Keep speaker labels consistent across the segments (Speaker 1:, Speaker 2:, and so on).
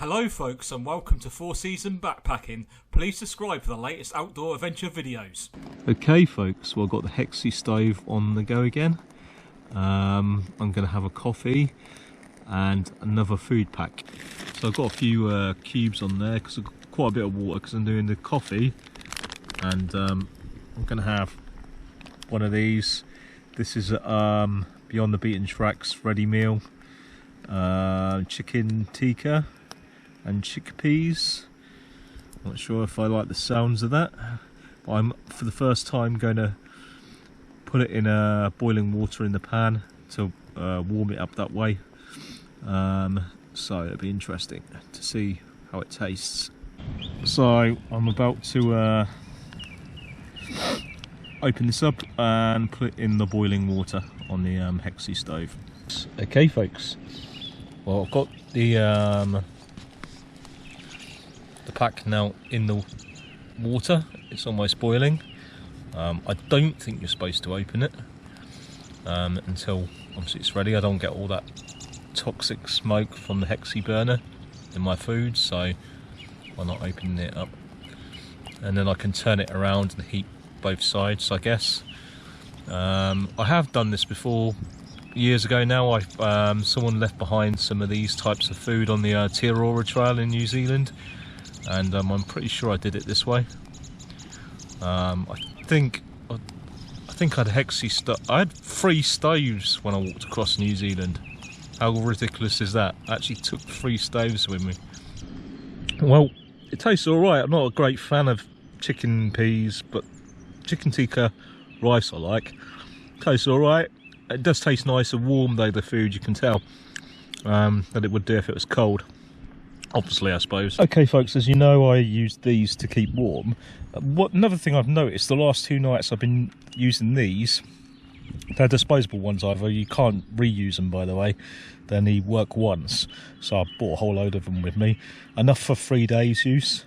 Speaker 1: Hello folks and welcome to 4 Season Backpacking. Please subscribe for the latest outdoor adventure videos.
Speaker 2: Okay folks, well I've got the Hexie stove on the go again. I'm going to have a coffee and another food pack. So I've got a few cubes on there because I've got quite a bit of water because I'm doing the coffee. And I'm going to have one of these. This is Beyond the Beaten Tracks ready meal. Chicken tikka and chickpeas. Not sure if I like the sounds of that, but I'm for the first time going to put it in boiling water in the pan to warm it up that way. So it'll be interesting to see how it tastes. So I'm about to open this up and put it in the boiling water on the Hexie stove. Okay folks, well I've got the pack now in the water. It's almost boiling. I don't think you're supposed to open it until obviously it's ready. I don't get all that toxic smoke from the Hexie burner in my food, so I'm not opening it up. And then I can turn it around and heat both sides, I guess. I have done this before years ago now. Someone left behind some of these types of food on the Tarn Trail in New Zealand, and I'm pretty sure I did it this way. I think I had a Hexie I had 3 stoves when I walked across New Zealand. How ridiculous is that? I actually took 3 stoves with me. Well, it tastes alright. I'm not a great fan of chicken peas, but chicken tikka rice I like. Tastes alright. It does taste nice and warm though, the food, you can tell that it would do if it was cold. Obviously, I suppose. Okay folks, as you know, I use these to keep warm. Another thing I've noticed, the last 2 nights I've been using these. They're disposable ones either. You can't reuse them, by the way. They only work once. So I bought a whole load of them with me. Enough for 3 days use.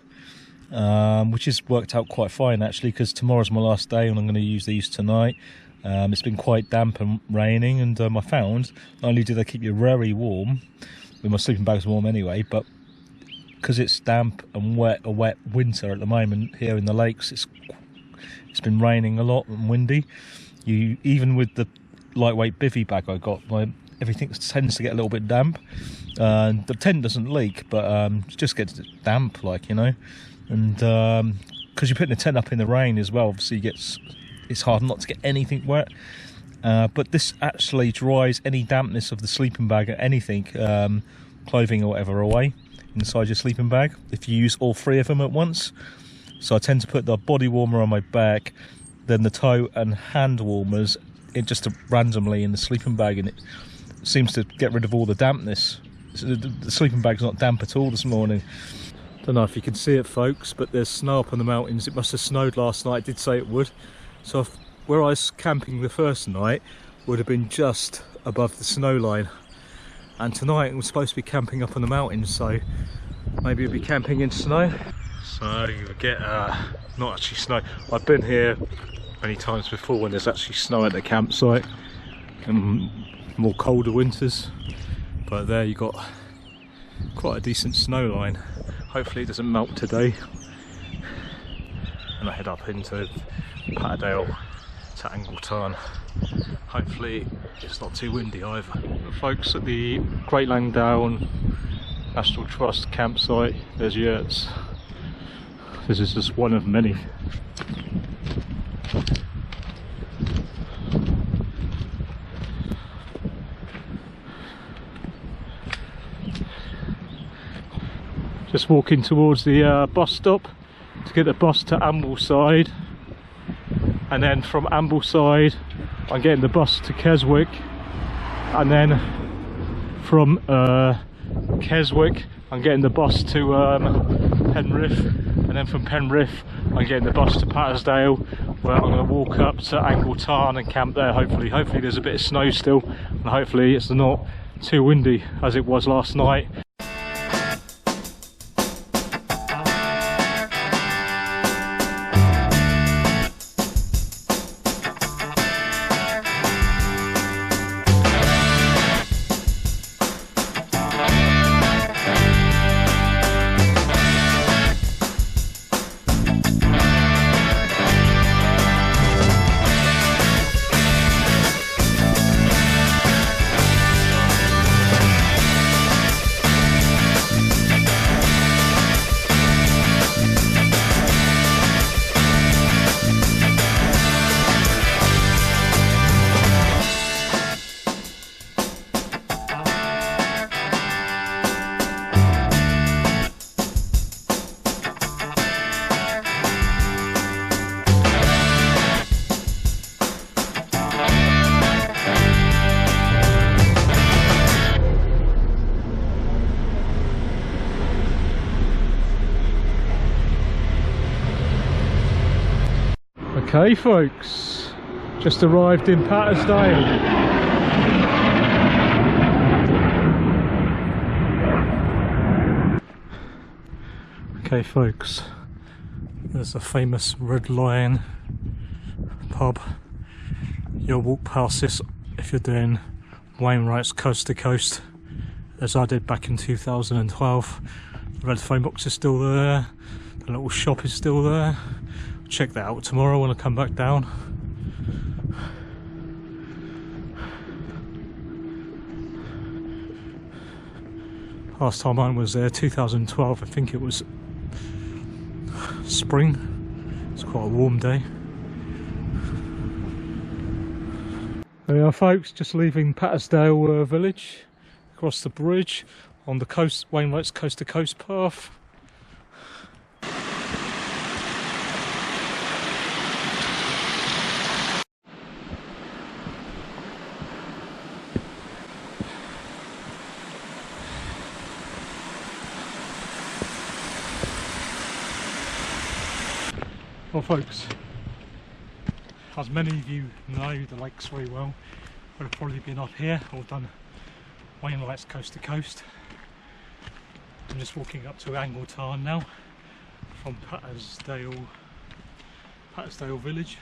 Speaker 2: Which has worked out quite fine actually, because tomorrow's my last day and I'm going to use these tonight. It's been quite damp and raining, and I found not only do they keep you very warm, with my sleeping bags warm anyway, but because it's damp and a wet winter at the moment here in the lakes, it's been raining a lot and windy. Even with the lightweight bivvy bag I got, everything tends to get a little bit damp. The tent doesn't leak, but it just gets damp, like, you know. And because you're putting the tent up in the rain as well, obviously it's hard not to get anything wet. But this actually dries any dampness of the sleeping bag or anything, clothing or whatever, away inside your sleeping bag if you use all 3 of them at once. So I tend to put the body warmer on my back, then the toe and hand warmers just randomly in the sleeping bag, and it seems to get rid of all the dampness. So the sleeping bag's not damp at all this morning. Don't know if you can see it folks, but there's snow up on the mountains. It must have snowed last night. It did say it would. So where I was camping the first night would have been just above the snow line. And tonight I'm supposed to be camping up on the mountains, so maybe we'll be camping in snow. So you get not actually snow. I've been here many times before when there's actually snow at the campsite and more colder winters, but there you got quite a decent snow line. Hopefully it doesn't melt today. And I head up into Patterdale to tarn. Hopefully it's not too windy either. Folks, at the Great Langdale National Trust campsite, there's yurts. This is just one of many. Just walking towards the bus stop to get the bus to Ambleside, and then from Ambleside I'm getting the bus to Keswick, and then from Keswick I'm getting the bus to Penrith, and then from Penrith I'm getting the bus to Patterdale, where I'm going to walk up to tarn and camp there. Hopefully there's a bit of snow still, and hopefully it's not too windy as it was last night.
Speaker 1: Okay folks, just arrived in Patterdale. Okay folks, there's a famous Red Lion pub. You'll walk past this if you're doing Wainwright's coast to coast, as I did back in 2012. The red phone box is still there, the little shop is still there. Check that out tomorrow when I come back down. Last time I was there, 2012, I think it was spring. It's quite a warm day. There we are folks, just leaving Patterdale village, across the bridge on the coast, Wainwright's coast to coast path. Well folks, as many of you know the lakes very well, would have probably been up here or done Wainwright's coast to coast. I'm just walking up to Tarn now from Patterdale village.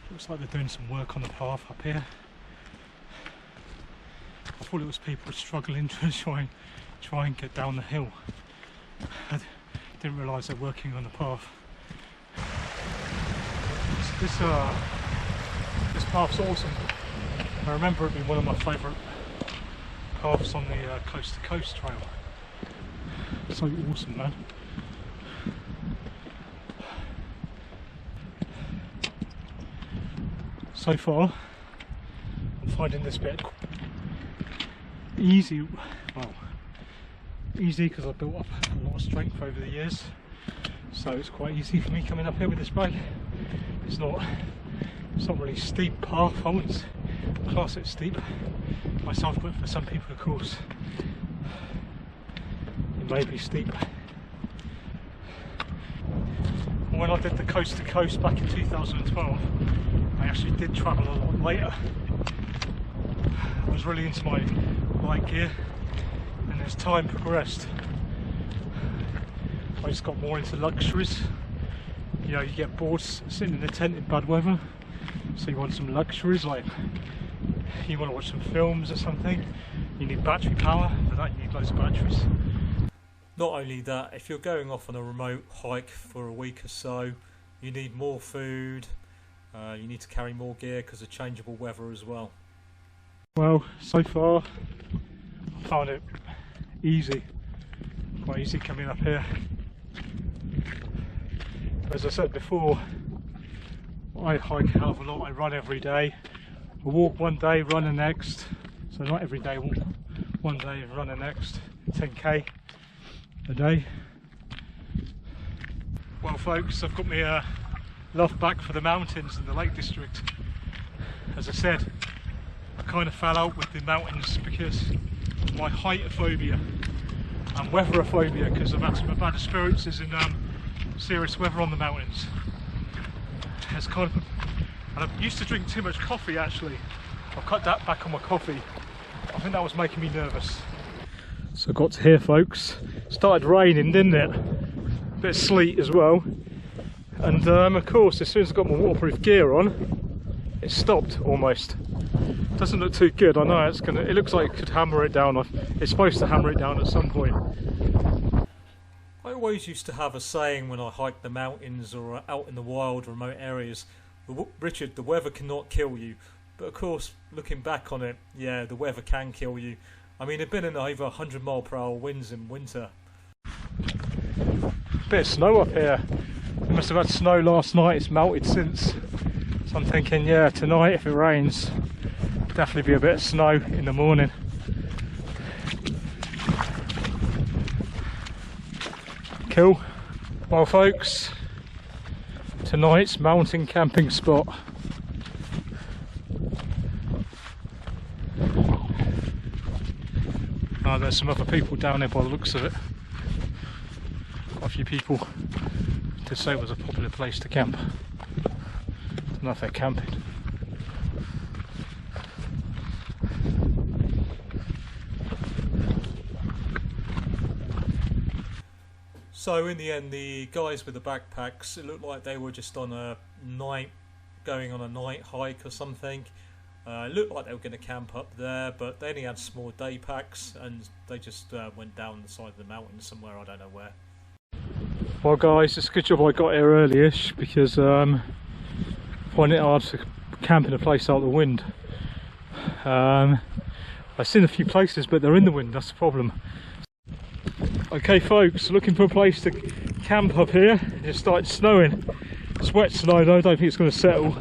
Speaker 1: Looks like they're doing some work on the path up here. I thought it was people struggling to try and get down the hill. I didn't realise they're working on the path. This path's awesome. I remember it being one of my favourite paths on the coast to coast trail. So awesome, man. So far, I'm finding this bit easy. Well, easy because I've built up a lot of strength over the years. So it's quite easy for me coming up here with this bike. It's not really steep path. I wouldn't class it steep myself, but for some people, of course, it may be steep. When I did the coast to coast back in 2012, I actually did travel a lot later. I was really into my bike gear, and as time progressed, I just got more into luxuries. You know, you get bored sitting in a tent in bad weather, so you want some luxuries, like you want to watch some films or something. You need battery power, for that you need loads of batteries. Not only that, if you're going off on a remote hike for a week or so, you need more food, you need to carry more gear because of changeable weather as well. Well, so far I found it easy, quite easy coming up here. As I said before, I hike a hell of a lot. I run every day. I walk one day, run the next. So not every day, walk one day and run the next. 10k a day. Well folks, I've got my love back for the mountains and the Lake District. As I said, I kind of fell out with the mountains because of my heightphobia and weatherophobia, because I've had some bad experiences in serious weather on the mountains. It's kind of, and I used to drink too much coffee actually. I've cut that back on my coffee. I think that was making me nervous. So I got to here folks, started raining, didn't it? A bit of sleet as well. And of course, as soon as I got my waterproof gear on, it stopped almost. Doesn't look too good, I know it's gonna, it looks like it could hammer it down. It's supposed to hammer it down at some point. I always used to have a saying when I hiked the mountains or out in the wild, remote areas, Richard, the weather cannot kill you. But of course, looking back on it, yeah, the weather can kill you. I mean, I've been in over 100 mile/h winds in winter. Bit of snow up here. We must have had snow last night, it's melted since. So I'm thinking, yeah, tonight if it rains, definitely be a bit of snow in the morning. Cool. Well folks, tonight's mountain camping spot. There's some other people down there by the looks of it. Quite a few people did say it was a popular place to camp. Not if they're camping. So in the end, the guys with the backpacks, it looked like they were just on a night, going on a night hike or something. It looked like they were going to camp up there, but they only had small day packs, and they just went down the side of the mountain somewhere, I don't know where. Well guys, it's a good job I got here early-ish, because I find it hard to camp in a place out of the wind. I've seen a few places, but they're in the wind, that's the problem. Okay folks, looking for a place to camp up here. It started snowing. It's wet snow though, I don't think it's going to settle.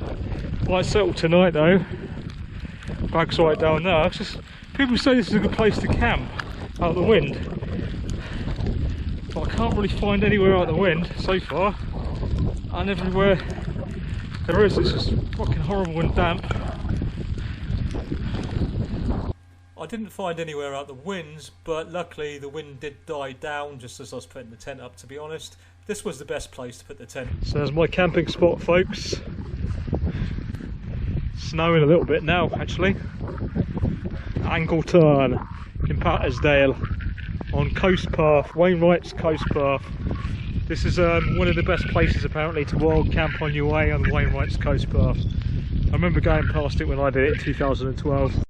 Speaker 1: Might settle tonight though. Bag's right down there. It's just, people say this is a good place to camp out of the wind, but I can't really find anywhere out of the wind so far, and everywhere there is, it's just fucking horrible and damp. I didn't find anywhere out the winds, but luckily the wind did die down just as I was putting the tent up, to be honest. This was the best place to put the tent. So there's my camping spot folks. Snowing a little bit now actually. Tarn in Patterdale on Coast Path, Wainwright's Coast Path. This is one of the best places apparently to wild camp on your way on Wainwright's Coast Path. I remember going past it when I did it in 2012.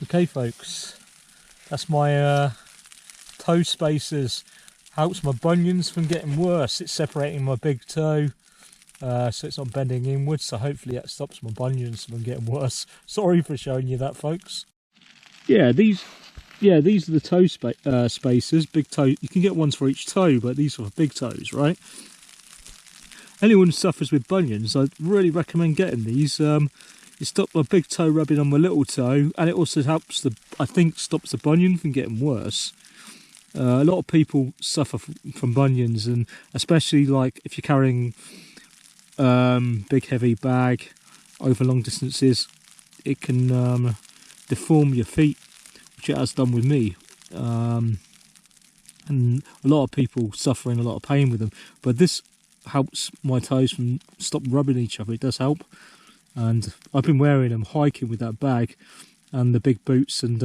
Speaker 1: Okay folks, that's my toe spacers. Helps my bunions from getting worse. It's separating my big toe, so it's not bending inwards, so hopefully that stops my bunions from getting worse. Sorry for showing you that folks. Yeah, these are the toe spacers, big toe. You can get ones for each toe, but these are for big toes, right? Anyone who suffers with bunions, I'd really recommend getting these. It stops my big toe rubbing on my little toe, and it also helps I think stops the bunion from getting worse. A lot of people suffer from bunions, and especially like if you're carrying
Speaker 3: big heavy bag over long distances, it can deform your feet, which it has done with me. And a lot of people suffering a lot of pain with them, but this helps my toes from stop rubbing each other. It does help, and I've been wearing them hiking with that bag and the big boots, and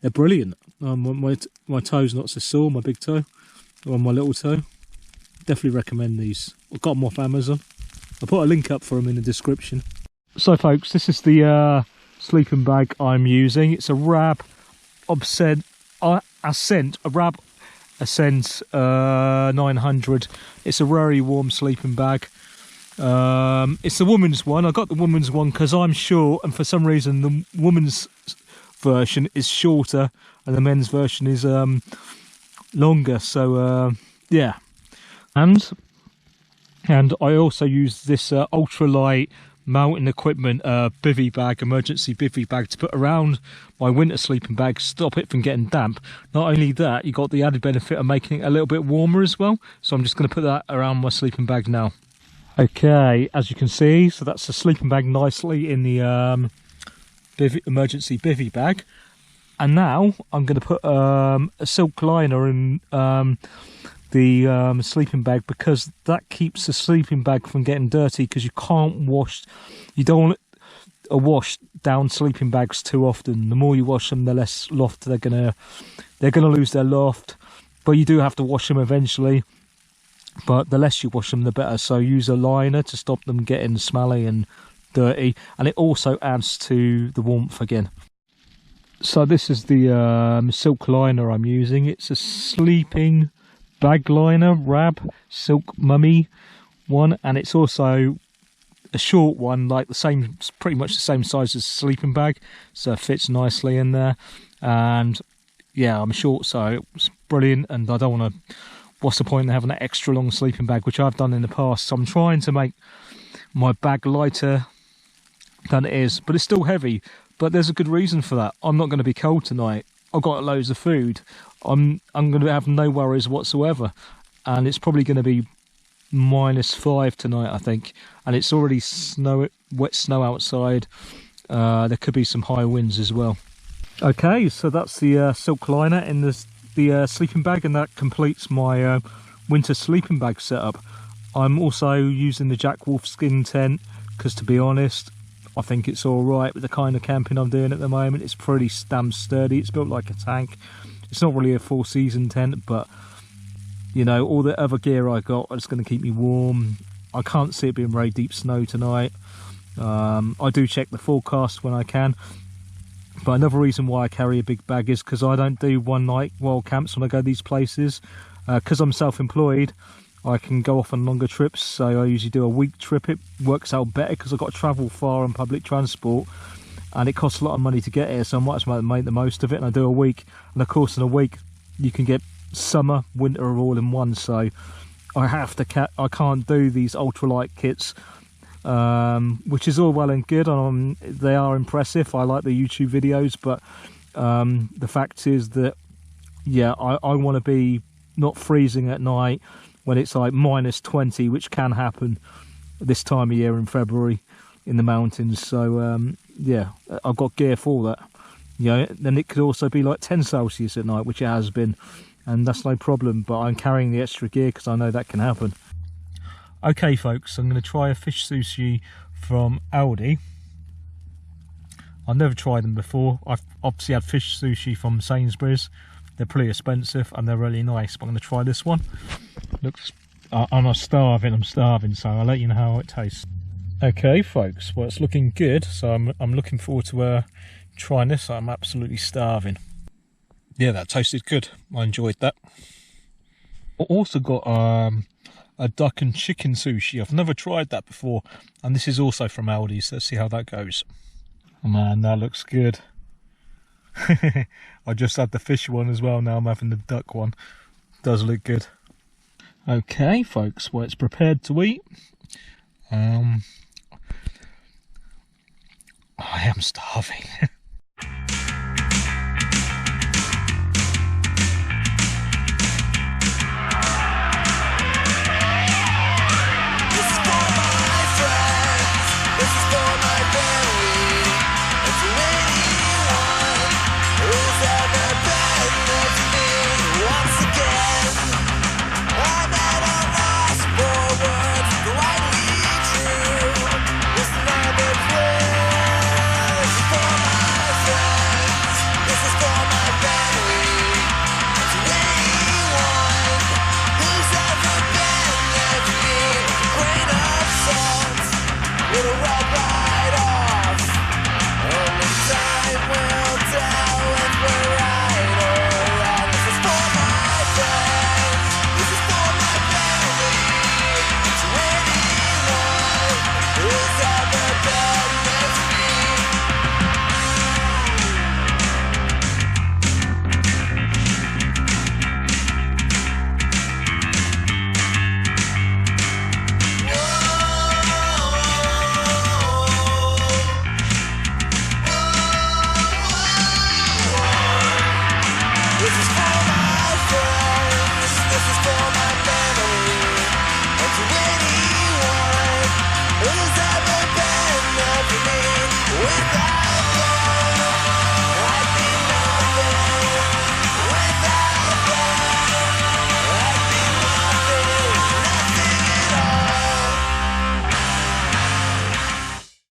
Speaker 3: they're brilliant. My toe's not so sore, my big toe or my little toe. Definitely recommend these. I got them off Amazon. I'll put a link up for them in the description. So folks, this is the sleeping bag I'm using. It's a Rab Ascent 900. It's a very warm sleeping bag. It's the woman's one. I got the woman's one because I'm short, and for some reason the woman's version is shorter and the men's version is longer. So yeah, and I also use this ultralight mountain equipment bivvy bag, emergency bivvy bag, to put around my winter sleeping bag, stop it from getting damp. Not only that, you got the added benefit of making it a little bit warmer as well. So I'm just going to put that around my sleeping bag now. Okay, as you can see, so that's the sleeping bag nicely in the emergency bivvy bag. And now I'm going to put a silk liner in the sleeping bag, because that keeps the sleeping bag from getting dirty, because you don't want to wash down sleeping bags too often. The more you wash them, the less loft they're gonna lose their loft, but you do have to wash them eventually, but the less you wash them the better. So use a liner to stop them getting smelly and dirty, and it also adds to the warmth again. So this is the silk liner I'm using. It's a sleeping bag liner, Rab Silk Mummy one, and it's also a short one, like pretty much the same size as a sleeping bag, so it fits nicely in there. And yeah, I'm short, so it's brilliant, and I don't want to, what's the point in having an extra long sleeping bag, which I've done in the past. So I'm trying to make my bag lighter than it is, but it's still heavy. But there's a good reason for that. I'm not going to be cold tonight. I've got loads of food. I'm going to have no worries whatsoever, and it's probably going to be -5 tonight, I think, and it's already wet snow outside. There could be some high winds as well. Okay, so that's the silk liner in the sleeping bag, and that completes my winter sleeping bag setup. I'm also using the Jack Wolfskin tent, because to be honest, I think it's all right with the kind of camping I'm doing at the moment. It's pretty damn sturdy. It's built like a tank. It's not really a full season tent, but you know, all the other gear I got is going to keep me warm. I can't see it being very deep snow tonight. I do check the forecast when I can, but another reason why I carry a big bag is because I don't do one night wild camps when I go these places. Because I'm self-employed, I can go off on longer trips, so I usually do a week trip. It works out better because I've got to travel far on public transport, and it costs a lot of money to get here, so I might as well make the most of it, and I do a week. And of course in a week you can get summer, winter all in one, so I can't do these ultralight kits, which is all well and good. They are impressive. I like the YouTube videos, but the fact is that, yeah, I want to be not freezing at night when it's like -20, which can happen this time of year in February in the mountains. So yeah, I've got gear for that. You know, then it could also be like 10 Celsius at night, which it has been, and that's no problem, but I'm carrying the extra gear because I know that can happen. Okay folks, I'm going to try a fish sushi from Aldi. I've never tried them before. I've obviously had fish sushi from Sainsbury's. They're pretty expensive and they're really nice, but I'm going to try this one. Looks, I'm starving, so I'll let you know how it tastes. Okay folks, well, it's looking good, so I'm looking forward to trying this. I'm absolutely starving. Yeah, that tasted good. I enjoyed that. I also got a duck and chicken sushi. I've never tried that before, and this is also from Aldi, so let's see how that goes. Oh man, that looks good. I just had the fish one as well, now I'm having the duck one. Does look good. Okay folks, well, it's prepared to eat. I am starving.